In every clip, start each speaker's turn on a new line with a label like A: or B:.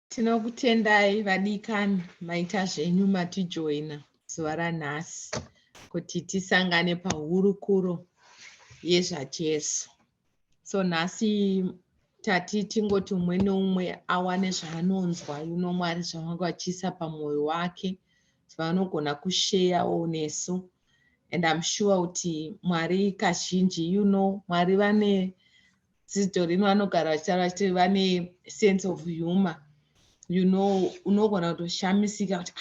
A: Tinokutendai vadikani maita zvenyu matijoina zuva ranhasi kuti tisangane pahurukuro yezvajesu. So nhasi tati tingoti umwe neumwe awane zvaanonzwa Mwari zvavanga vachiisa pamwoyo wake zvaanogona kusheyawo nesu. And I'm sure kuti Mwari kazhinji Mwari vane dzidzo rino vanogara vachitaura kuti vane sense of humor. Unogona kutoshamisika kuti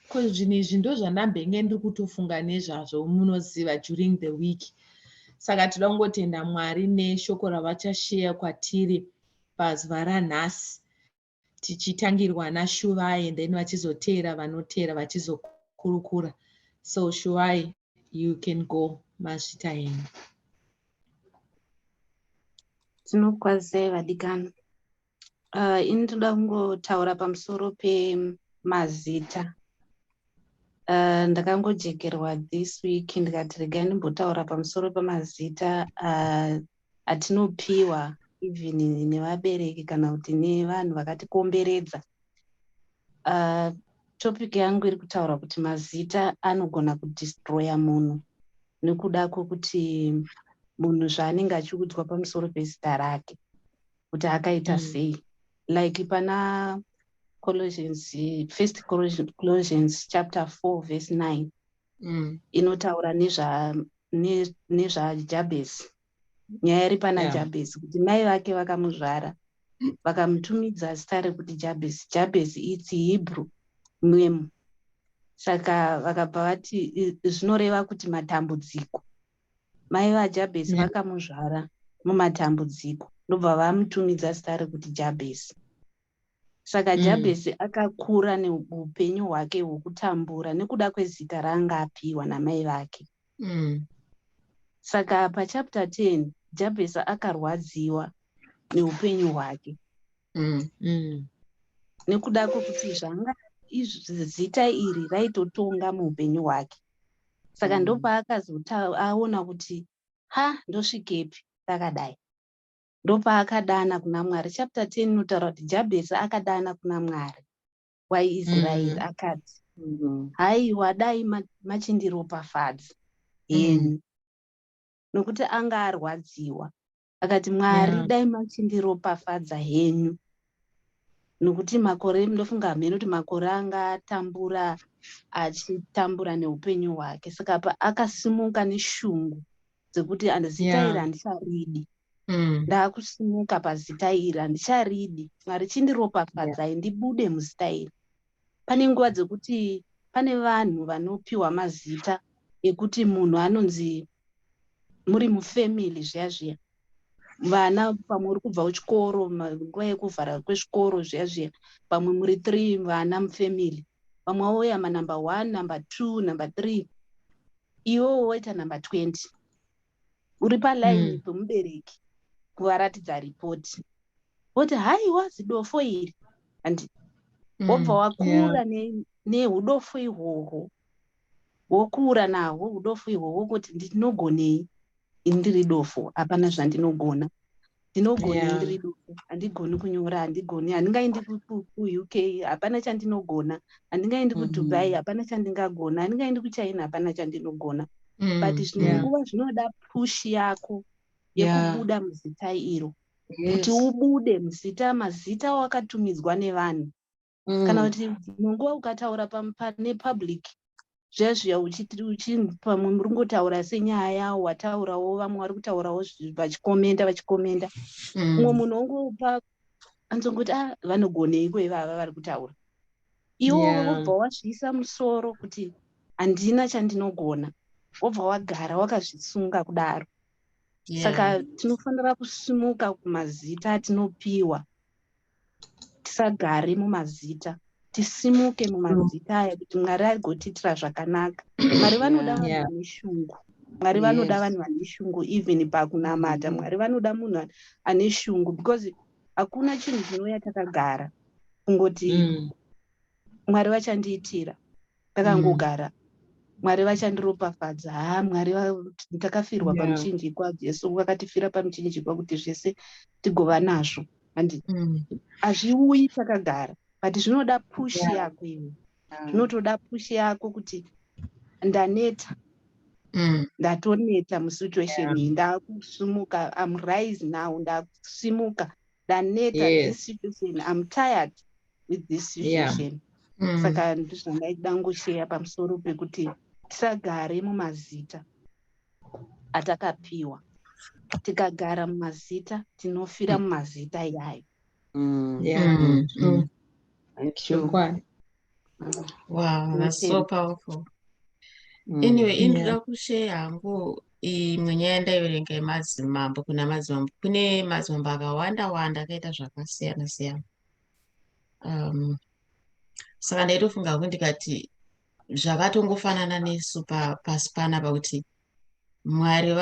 A: ko zvinhu izvi ndo zvandambenge ndiri kutofunga nezvazvo munoziva during the week. Saka toda kungotenda Mwari neshoko ravachasheya kwatiri pazuva ranhasi, tichitangirwa naShuvai and then vachizoteera vanoteera vachizokurukura. So Shuvai, you can go. Mazvita henyu.
B: Tinokwazve vadikani. Ini ndoda kungotaura pamusoro pemazita. Ndakangojekerwa this week ndikati regai ndimbotaura pamusoro pemazita atinopiwa even nevabereki kana kuti nevanhu vakatikomberedza. Topic yangu iri kutaura kuti mazita anogona kudestroya munhu nekuda kwokuti munhu zvaanenge achiudzwa pamusoro pezita rake kuti akaita sei. Like pana First Colossians chapter 4 verse 9 inotaura nezva Jabez. Nyaya iri pana Jabez kuti mai vake vakamuzvara vakamutumidza zita rekuti Jabez. Jabez it's Hebrew name. Saka vakabva vati zvinoreva kuti matambudziko. Mai vaJabez vakamuzvara mumatambudziko ndobva vamutumidza zita rekuti Jabez. Saka Jabez akakura neupenyu hwake hwokutambura nekuda kwezita raanga apiwa namai vake. Saka pachapter 10 Jabez akarwadziwa neupenyu hwake nekuda kwokuti zvanga zita iri raitotonga muupenyu hwake. Saka ndopaakazoaona kuti ndosvikepi takadai. Ndopaakadana kuna Mwari. Chapter 10 inotaura kuti Jabez akadana kuna Mwari waIsraeri akati, haiwa dai machindiropafadza henyu. Nokuti anga arwadziwa. Akati Mwari dai machindiropafadza henyu. Nokuti makore ndofunga mheno kuti makore anga atambura achitambura neupenyu hwake. Saka akasimuka neshungu dzekuti zita iri handicharidi. Ndakusimuka pazita iri handicharidi. Mwari chindiropafadzai ndibude muzita iri. Pane nguva dzekuti pane vanhu vanopiwa mazita ekuti munhu anonzi muri mufamily zviya zviya. Vana pamwe uri kubva kuchikoro nguva yekuvhara kwezvikoro zviya zviya. Pamwe muri 3 vana mufamily. Pamwe woya number 1, number 2, number 3. Iwo woita number 20. Uri palaini pemubereki kuvaratidza ripoti. Woti haiwa zidofo iri. And wobva wakura nehudofo ihwohwo. Wokura nahwo hudofo ihwohwo kuti ndinogonei. Indiri dofo hapana zvandinogona. Ndinogona ndiri dofo. Handigoni kunyora, handigoni. Handingaendi kuUK, hapana chandinogona. Handingaendi kuDubai, hapana chandingagona. Handingaendi kuChina, hapana chandinogona. But nguva zvinoda push yako yekubuda muzita iro. Kuti ubude mazita wakatumidzwa nevanhu. Kana kuti nguva ukataura pane public zviya pamwe muri kungotaura senyaya yawo wataurawo vamwe vari kutaurawo vachikomenda. Umwe munhu ongopa anzongoti vanogoneiko ivava vari kutaura. Iwo wobva wazviisa musoro kuti handina chandinogona. Wobva wagara wakazvisunga kudaro. Saka tinofanira kusimuka kumazita atinopiwa. Tisagare mumazita. Tisimuke mumazita aya kuti Mwari agotiitira zvakanaka. Mwari vanoda vanhu vane shungu. Mwari vanoda vanhu vane shungu even pakunamata. Mwari vanoda munhu ane shungu because hakuna chinhu chinouya takagara kungoti Mwari vachandiitira takangogara. Mwari vachandiropafadza. Mwari takafirwa pamuchinjikwa. Jesu wakatifira pamuchinjikwa kuti zvese tigova nazvo. Hazviuyi takagara. but zvinoda push yako iwe, zvinotoda push yako kuti ndaneta, ndatoneta musituation iyi, ndakusumuka, I'm rise now, ndakusimuka, ndaneta this situation, I'm tired with this situation. Saka ndizvandaida ngosheya pamusoro pekuti tisagare mumazita atakapiwa. Tikagara mumazita tinofira mumazita iyayo.
C: Thank you.
D: Wow, that's so powerful. Anyway, indoda kushare hangu imwe nyaya ndaiverenga yemadzimambo. Kuna madzimambo, kune madzimambo akawanda wanda akaita zvakasiyana siyana. Saka ndaitofunga kuti ndikati zvakatongofanana nesu pasi panapa, kuti Mwari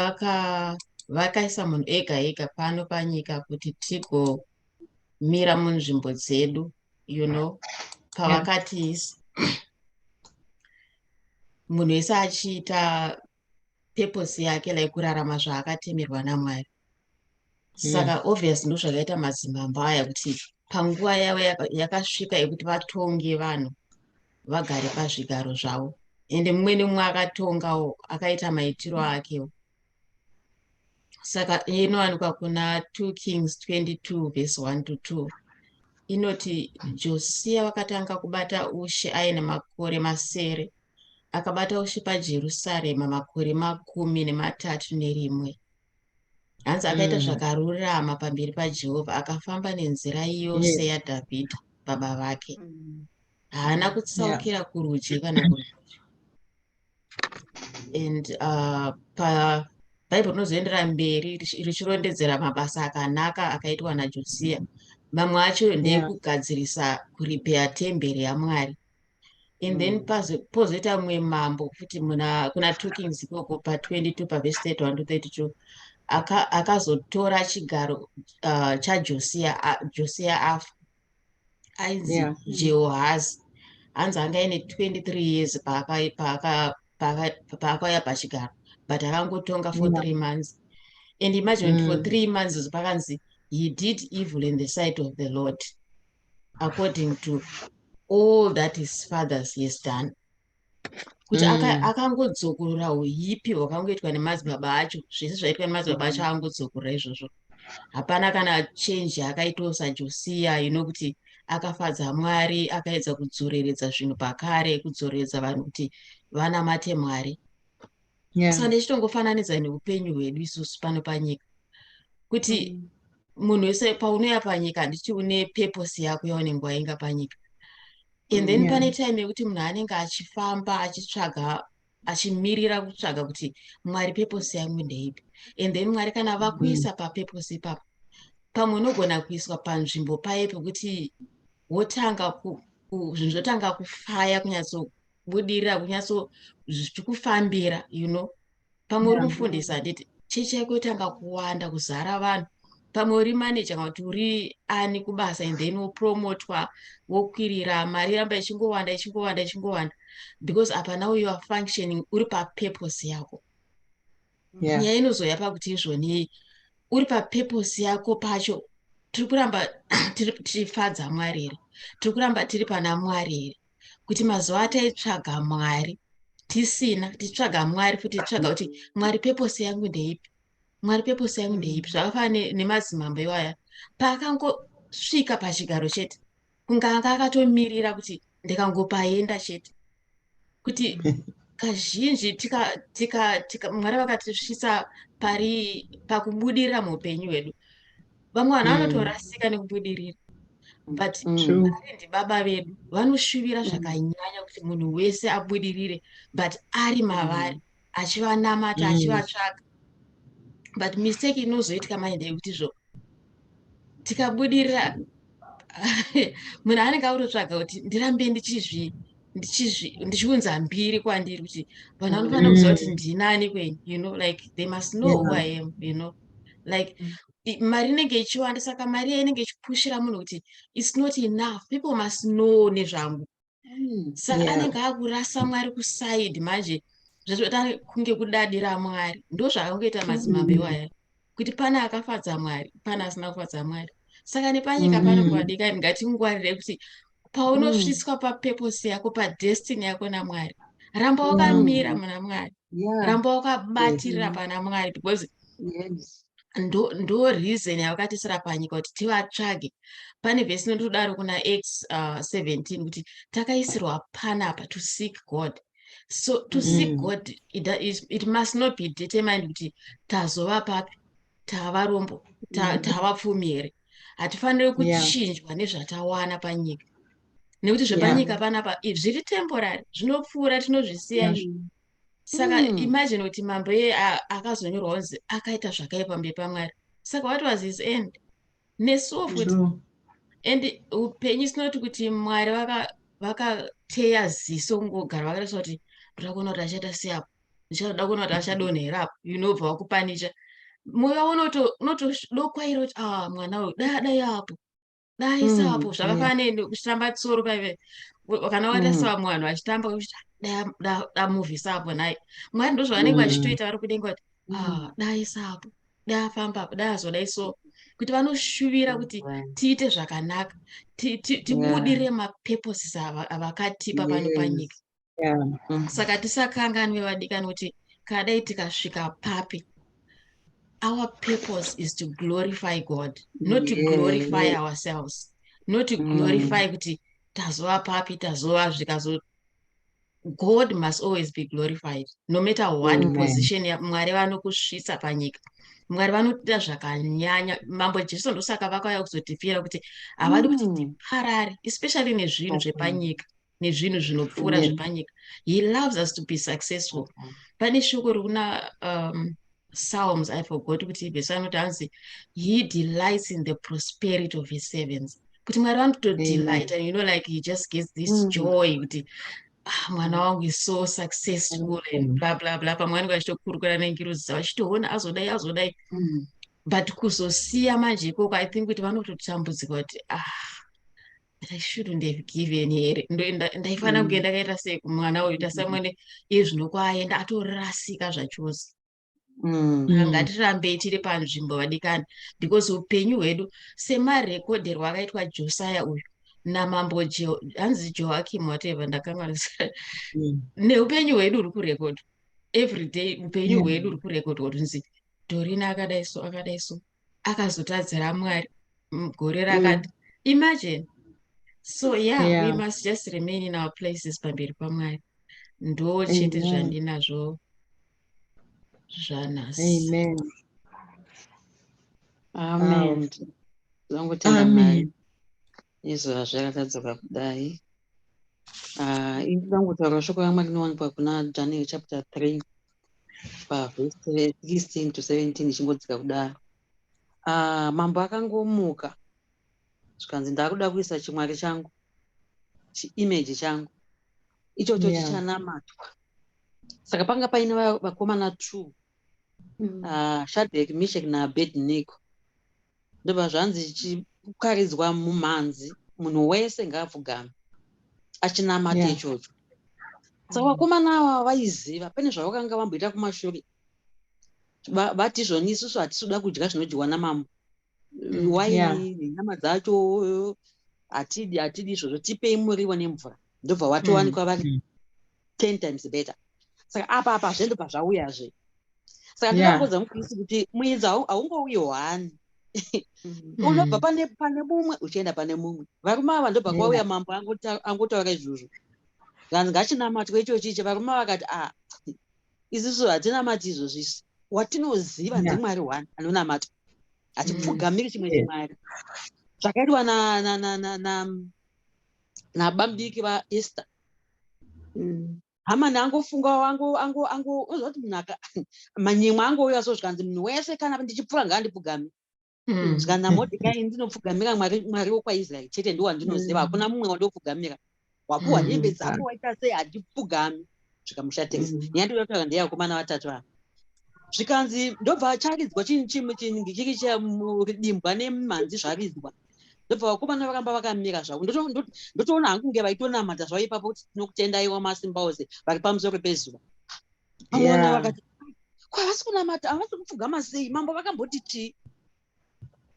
D: vakaisa munhu ega ega pano panyika kuti tigomira munzvimbo dzedu, pavakatiisa. Munhu wese achiita purpose yake, like kurarama zvaakatemerwa naMwari. Saka obviously ndo zvakaita madzimambo aya, kuti panguva yavo yakasvika yekuti vatonge vanhu vagare pazvigaro zvavo, ende mumwe nemumwe akatongawo akaita maitiro akewo. Saka inowanikwa kuna 2 Kings 22 verse 1 to 2. Inoti Josia wakatanga kubata ushe aine makore masere, akabata ushe paJerusarema makore 31. Hanzi akaita zvakarurama pamberi paJehovha, akafamba nenzira yose yaDhavhidhi baba vake. Haana kutsaukira kurudyi kana kuruboshwe. And Bible rinozoendera mberi richirondedzera mabasa akanaka akaitwa naJosia. Mamwe acho ndeekugadzirisa kuripeya temberi yaMwari. And then pozoita mumwe mambo futi kuna 2 Kings ikoko pa22 pavhesi 31 to 32 akazotora chigaro Josia afa, ainzi Jehoahazi. Hanzi anga aine 23 years paakauya pachigaro, but akangotonga for 3 months. And imagine for 3 months pakanzi he did evil in the sight of the Lord, according to all that his fathers has done. Kuti akangodzokorora uipi hwakangoitwa nemadzibaba acho, zvese zvaitwa nemadzibaba acho angodzokorora izvozvo. Hapana kana change akaitawo saJosia, kuti akafadza Mwari, akaedza kudzoreredza zvinhu pakare, kudzoreredza vanhu kuti vanamate Mwari. Saka ndichitongofananidza neupenyu hwedu isusu pano panyika, kuti munhu wese paunouya panyika ndichi une purpose yako yaunenge wainga panyika. And then pane time yekuti munhu anenge achifamba achitsvaga, achimirira kutsvaga kuti Mwari purpose yangu ndeipi. And then Mwari kana vakuisa papurpose ipapo, pamwe unogona kuiswa panzvimbo paye pekuti wotanga zvinhu zvotanga kufaya, kunyatsobudirira, zvichikufambira, pamwe uri mufundisi handiti chechi yako yotanga kuwanda, kuzara vanhu. Pamwe uri manager kana kuti uri ani kubasa, and then wopromotwa, wokwirira, mari ramba ichingowanda, because apa now you are functioning uri papurpose yako. Nyaya inozoya pakuti izvoni uri papurpose yako pacho, tiri kuramba tichifadza Mwari here, tiri kuramba tiri pana Mwari here, kuti mazuva ataitsvaga Mwari tisina, tichitsvaga Mwari futi tichitsvaga kuti Mwari purpose yangu ndeipi, Mwari purpose yangu ndeipi. Zvakafanana nemadzimambo iwaya, paakangosvika pachigaro chete, kunge anga akatomirira kuti ndikangopaenda chete, kuti kazhinji Mwari vakatisvisa pakubudirira muupenyu hwedu. Vamwe vanhu vanotorasika nekubudirira, but Mwari ndibaba vedu, vanoshuvira zvakanyanya kuti munhu wese abudirire, but ari mavari, achivanamata, achivatsvaga. But mistake inozoitika manje ndeyekuti tikabudirira munhu anenge akutotsvaga kuti ndirambe ndichiunza mbiri kwandiri, kuti vanhu vanofanira kuziva kuti ndinani kwenyu, like they must know who I am, like mari inenge ichiwanda. Saka mari iya inenge ichipushira munhu kuti it's not enough, people must know nezvangu. Saka anenge akurasa Mwari kuside manje, zvezvotanga kunge kudadira Mwari. Ndo zvakangoita madzimambo iwaya, kuti pana akafadza Mwari, pana asina kufadza Mwari. Saka nepanyika pano kuwadikani ngatingwarire kuti paunosviswa papurpose yako, padestiny yako naMwari, ramba wakamira muna Mwari, ramba wakabatirira pana Mwari, because ndo reason yavakatisira panyika kuti tivatsvage. Pane vhesi inotodaro kuna Acts 17 kuti takaisirwa panapa to seek God. So to seek God, it must not be determined kuti tazova papi, tavarombo, tavapfumi here. Hatifaniri kuchinjwa nezvatawana panyika, nekuti zvepanyika panapa zviri temporary, zvinopfuura, tinozvisiya izvi. Saka imagine kuti mambo iye akazonyorwa kunzi akaita zvakaipa pamberi paMwari. Saka what was his end? Nesuwo futi. And upenyu sinoti kuti Mwari vakateya ziso ngogara vakataura kuti ndoda kuona kuti achaita seapo, ndichada kuona kuti achadonhera apo, unobva wakupanicha. Mwoyo wako unotodokwaira kuti mwana uyu dai apo, dai sapo. Zvakafanana kushamba tsoro paive, kana watasawa mwanhu achitamba kuti da movie sapo naye. Mwari ndo zvavanenge vachitoita vari kudenga kuti dai sapo, dai afamba apo, dai azodai so, kuti vanoshuvira kuti tiite zvakanaka, tibudire mapurposes avakatipa pano panyika. Saka tisakanganwe vadikani kuti kadai tikasvika papi, our purpose is to glorify God, not to glorify ourselves, not to glorify kuti tazova papi, tazova zvikazo. God must always be glorified, no matter what position Mwari vanokusvitsa panyika. Mwari vanoita zvakanyanya. Mambo Jesu ndosaka vakauya kuzotifira kuti havadi kuti tiparare, especially nezvinhu zvepanyika, nezvinhu zvinopfuura zvepanyika. He loves us to be successful. Pane shoko rokuna Psalms, I forgot kuti vhesi vanoti hanzi, he delights in the prosperity of his servants. Kuti Mwari vanotodelight, and you know, like he just gets this joy kuti mwana wangu is so successful and blah blah blah. Pamwe vachitokurukura nengiruzi vachitoona azodai. But kuzosiya manje ikoko, I think kuti vanototambudzika kuti but I shouldn't have given here. Ndaifana kunge ndakaita sei kumwana uyu, tasamwene iye zvinokwaenda atorasika zvachose. Ngatirambei tiri panzvimbo vadikani, because upenyu hwedu semarekodherwo akaitwa Josiah uyu namambo hanzi Joakim whatever, ndakanganisa. Neupenyu hwedu uri kurekodwa every day, upenyu hwedu uri kurekodwa kunzi Dorina akadai so, akazotadzira Mwari gore rakati. Imagine. So we must just remain in our places pamberi paMwari. Ndo chete zvandinazvo zvanhasi.
C: Amen. Zongotenda Mwari izvo zvakatadzoka kudai. Indangotaura shoko raMwari rinowanikwa kuna Daniel chapter 3 verse 16 to 17 ichingodzika kudaro. Mambo akangomuka zvikanzi ndakuda kuisa chimwari changu, chiimage changu, ichocho chichanamatwa. Saka panga paine vakomana 2, Shadrach, Meshach naAbednego. Ndobva zvanzi chikaridzwa mumhanzi, munhu wese ngaapfugame achinamata ichocho. Saka vakomana ava vaiziva pane zvavakanga vamboita kumashure. Vati izvoni isusu hatisuda kudya zvinodyiwa namambo, waini nenyama dzacho, hatidi izvozvo, tipei muriwo nemvura. Ndobva watowanikwa vari 10 times better. Saka apa zvendo pazvauyazve. Saka ndingamboudza mukristu kuti muedzi haungouyi 1. Unobva pane mumwe uchienda pane mumwe. Varume ava ndobva kwauya mambo angotaura izvozvo. Ngachinamatwe ichochiche. Varume vakati isusu hatinamati izvozvisi. Watinoziva ndimwari 1 anonamatwa, hatipfugamiri chimwe chimwari. Zvakaitwa nabambiki vaEsther. Hamani angofunga ozoti munhu manyemwe angouya so zvikanzi munhu wese kana ndichipfuura ngaandipfugame. Zvikanzi naModhekai ndinopfugamira Mwari wokwaIsraeri chete ndiwandinoziva, hakuna mumwe wandopfugamira. Wapuhwa hembe dzako waita sei, handipfugami. Zvikamushatira. Nyandiuya kutaura ndeyakomana vatatu ava. Zvikanzi ndobva acharidzwa chinhu chimwe chiri chadimbwa nemhanzi zvaridzwa. Ndobva vakomana vakamba vakamira zvavo. Ndotoona hangu kunge vaitonamata zvavo ipapo kuti tinokutendai Wamasimba Ose vari pamusoro pezuva. Vamona vakati, kwavasi kunamata, havasi kupfugama sei? Mambo vakamboti chii?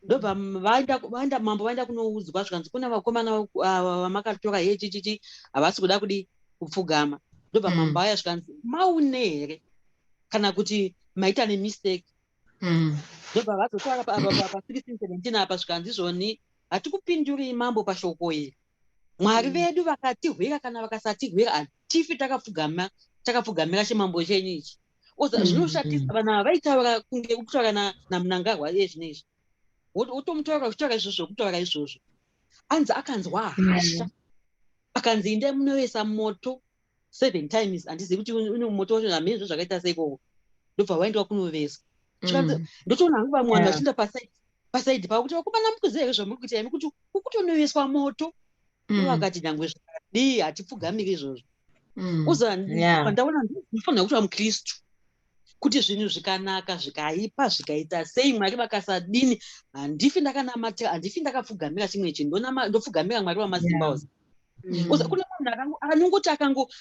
C: ndobva mambo vaenda kunoudzwa zvikanzi kuna vakomana vamakatora hechichichi havasi kuda kudi kupfugama. Ndobva mambo aya zvikanzi maune here kana kuti maita nemistake. Ndobva vazotaura pa 1617 apa zvikanzi izvoni hatikupinduri mambo pashoko iri. Mwari vedu vakatihwira kana vakasatihwira hatifi takapfugamira chimambo chenyu ichi. Zvinoshatisa vanhu ava vaitaura kunge kutaura namunangarwa ezvinezvi. Wotomutaura kutaura izvozvo kutaura izvozvo. Anzi akanzwa hasha. Akanzi inde munoisa moto 7 times. Handizivi kuti une moto wacho hamene zvakaita seiko. Ndobva waendwa kunovesa. Ndotoona hangu vamwe vanhu vachienda pasaidi pavo kuti vakomana mukuziva zvamuri kuita imi kuti ukutonoveswa moto. Vakati nyangwe zvakadii hatipfugamiri izvozvo. Pandaona ndinofanira kuti mukristu kuti zvinhu zvikanaka zvikaipa zvikaita sei Mwari vakasadini handifi ndakanamatira handifi ndakapfugamira chimwe chinhu ndopfugamira Mwari wamasimba ose. Kuna munhu anongoti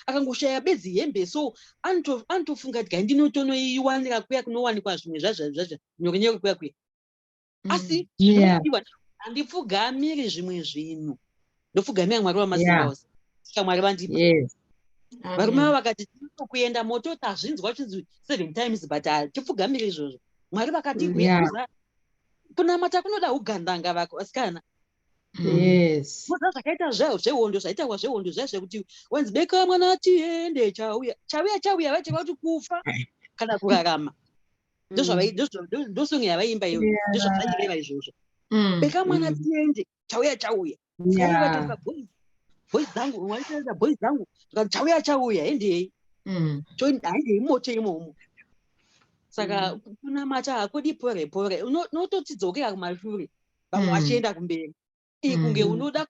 C: akangoshaya bedzi hembe so anotofunga kuti ndinotonoiwanira kuya kunowanikwa zvimwe zvazvo nyorenyore kuya kuya. Asi zvinodiwa handipfugamiri zvimwe zvinhu ndopfugamira Mwari wamasimba ose. Saka Mwari vandipa. Varume vavo vakati kuenda moto tazvinzwa chinzi 7 times but hatipfugamiri izvozvo. Mwari vakati kunamata kunoda ugandanga vako vasikana. Zvakaita zvehondo zvaitawa zvehondo zvazvekuti wanzi beka mwana tiende chauya vacheva kuti kufa kana kurarama. Ndosongo yavaimba iyo ndozvavaireva izvozvo. Beka mwana tiende chauya boys zangu waitaenda boys zangu chauya endei haindei moto imomo. Saka kunamata hakudi pore pore unototidzokera kumashure vamwe vachienda kumberi. Kunge unoda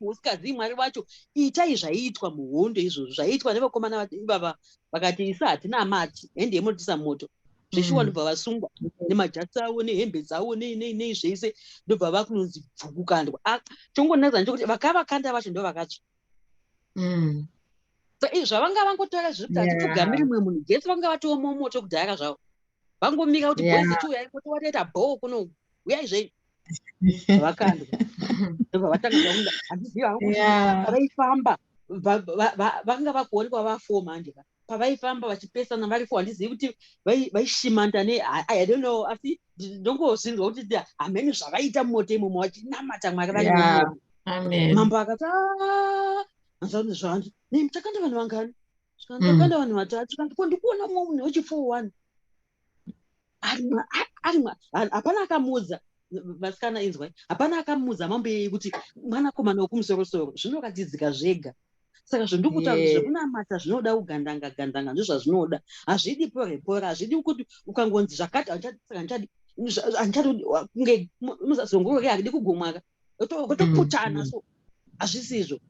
C: usikazii Mwari vacho itai zvaiitwa muhondo izvozvo zvaiitwa nevakomana ivava vakati isa hatina mati hendei munotisa moto zveshuwa ndobva vasungwa nemajasi avo nehembe dzavo nei zvese ndobva vakunonzi bvukukandwa. Chongonatsa ndokuti vakavakanda vacho ndo vakatsva. Zvavanga vangotora zviri kuti hatipfugamiri mumwe munhu Jesu vanga vatooma moto kudhara zvavo vangomira kuti boizi chiuyai moto watoita bhoo kuno uyai zvei vakandwa. Ndobva vatanga kuunda handiziva pavaifamba vanga vakuonekwa vafoma handi pavaifamba vachipesana vari 4 handizivi kuti vaishimanda I don't know asi ndongozvinzwa kuti hamene zvavaita mumoto imomo vachinamata Mwari vari mumoto. Mambo akati zvanzi takanda vanhu vangani takanda vanhu 3 ndikuona mumwe munhu wechi41 hapana akamudza vasikana inzwai hapana akamudza mambo kuti mwanakomana wekumusoro-soro zvinokatidzika zvega. Saka zvondokutaura zvekunamata zvinoda kugandanga ndozvazvinoda hazvidi pore pore hazvidi kuti ukangonzi zvakati handichadi kunge muzazongorore hakidi kugomwaka otoputana so hazvisizvo.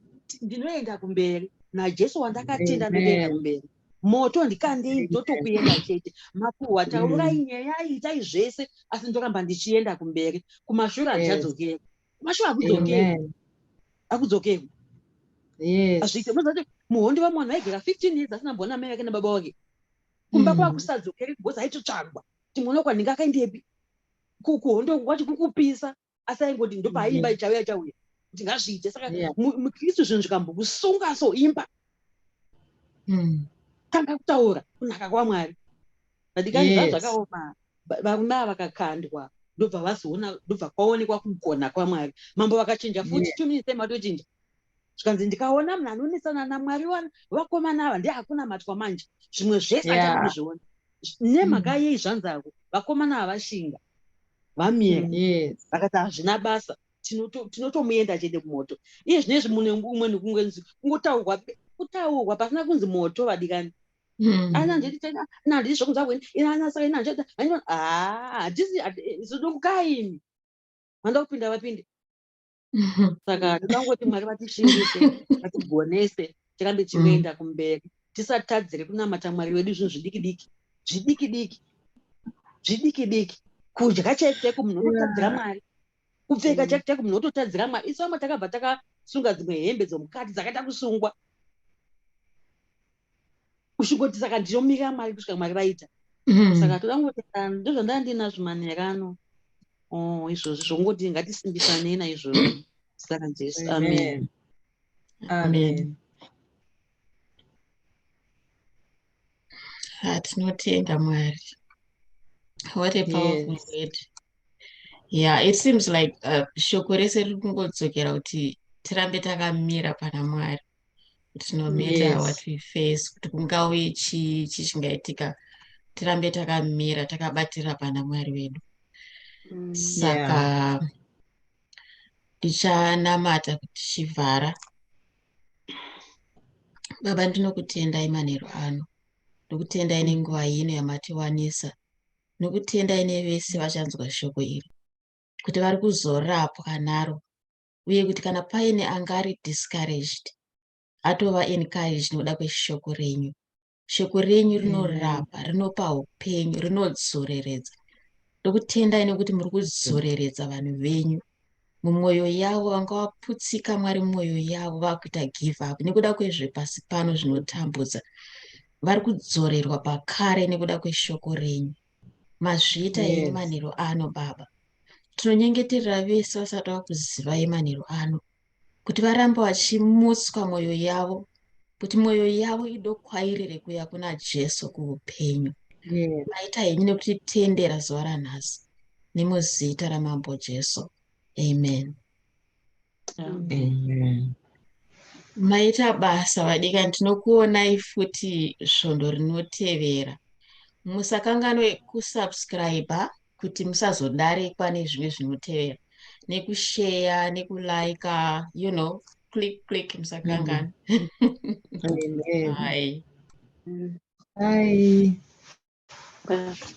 C: Ndinoenda kumberi naJesu wandakatenda ndotoenda kumberi. Moto ndikandei ndotokuenda chete makuhwa taurai nyaya itai zvese asi ndoramba ndichienda kumberi kumashure handichadzokeri. Kumashure hakudzokeri. Azviite muzati muhondo vamwe vanhu vaigara 15 years asina mbona mai vake nababa vake kumba kwakusadzokeri kugozi aitotsvagwa kuti mwana kwandinga akaendepi kuhondo kwacho kukupisa asi aingoti ndopaaimba chauya kuti ngazviite. Saka mukristu zvinhu zvikambokusunga so imba tanga kutaura kunaka kwaMwari. Vadikani zvazvakaoma varume ava vakakandwa ndobva vazoona ndobva kwaonekwa kugona kwaMwari. Mambo vakachinja futi 2 minutes matochinja zvikanzi ndikaona munhu anonesana naMwari vakomana ava ndiye hakuna matwa manje zvimwe zvese achada kuzviona nemhaka yei zvanzako vakomana ava vashinga vamira vakati hazvina basa tinotomuenda chete kumoto. Iye zvinezvi mune umweni kungotaurwa pasina kunzi moto vadikani. Handiti zvokunzakweni zodokukaini vanda kupinda vapinde. Saka tokangoti Mwari vatishingise vatigonese tirambe tichienda kumberi tisatadzire kunamata Mwari wedu zvinhu zvidiki kudya chaiko munhu unotadzira Mwari kupfeka chaiko munhu ototadzira Mwari. Isu vamwe takabva takasunga dzimwe hembe dzomukati dzakaita kusungwa ushingoti saka ndinomira Mwari kusvika Mwari vaita. Saka todangoti ndozvandandinazvo manerano izvozvo zvongoti ngatisimbisanei naizvozvo. Zita raJesu. Amen.
A: Amen.
D: Tinotenda Mwari. What a powerful
A: Yes.
D: word. Yeah, it seems like shoko rese riri kungodzokera kuti tirambe takamira pana Mwari. Kuti no matter what
A: Yes.
D: we face, kuti kungauye chii chingaitika, tirambe takamira takabatira pana Mwari wedu. Saka ndichanamata kuti tichivhara. Baba, ndinokutendai manheru ano. Ndokutendai nenguva ino yamatiwanisa. Nokutendai nevese vachanzwa shoko iri. Kuti vari kuzorapwa naro. Uye kuti kana paine anga ari discouraged, atova encouraged nokuda kweshoko renyu. Shoko renyu rinorapa, rinopa upenyu, rinodzoreredza. Ndokutendai nekuti muri kudzoreredza vanhu venyu. Mumwoyo yavo vanga vaputsika Mwari, mumwoyo yavo vakuita give up nekuda kwezvepasi pano zvinotambudza. Vari kudzorerwa pakare nekuda kweshoko renyu. Mazviita henyu manheru ano Baba. Tinonyengeterera vese vasati vakuzivai manheru ano, kuti varambe vachimutswa mwoyo yavo, kuti mwoyo yavo idokwairire kuuya kuna Jesu kuupenyu. Maita henyu nekutitendera zuva ranhasi, nemuzita ramambo Jesu. Amen.
A: Amen.
D: Maita basa vadikani, tinokuonai futi svondo rinotevera. Musakanganwe kusubscribe kuti musazodarekwa nezvimwe zvinotevera, nekusheya, nekulaika, click, musakangana.
A: Amen.
D: Bye.
A: Bye.
B: Bye.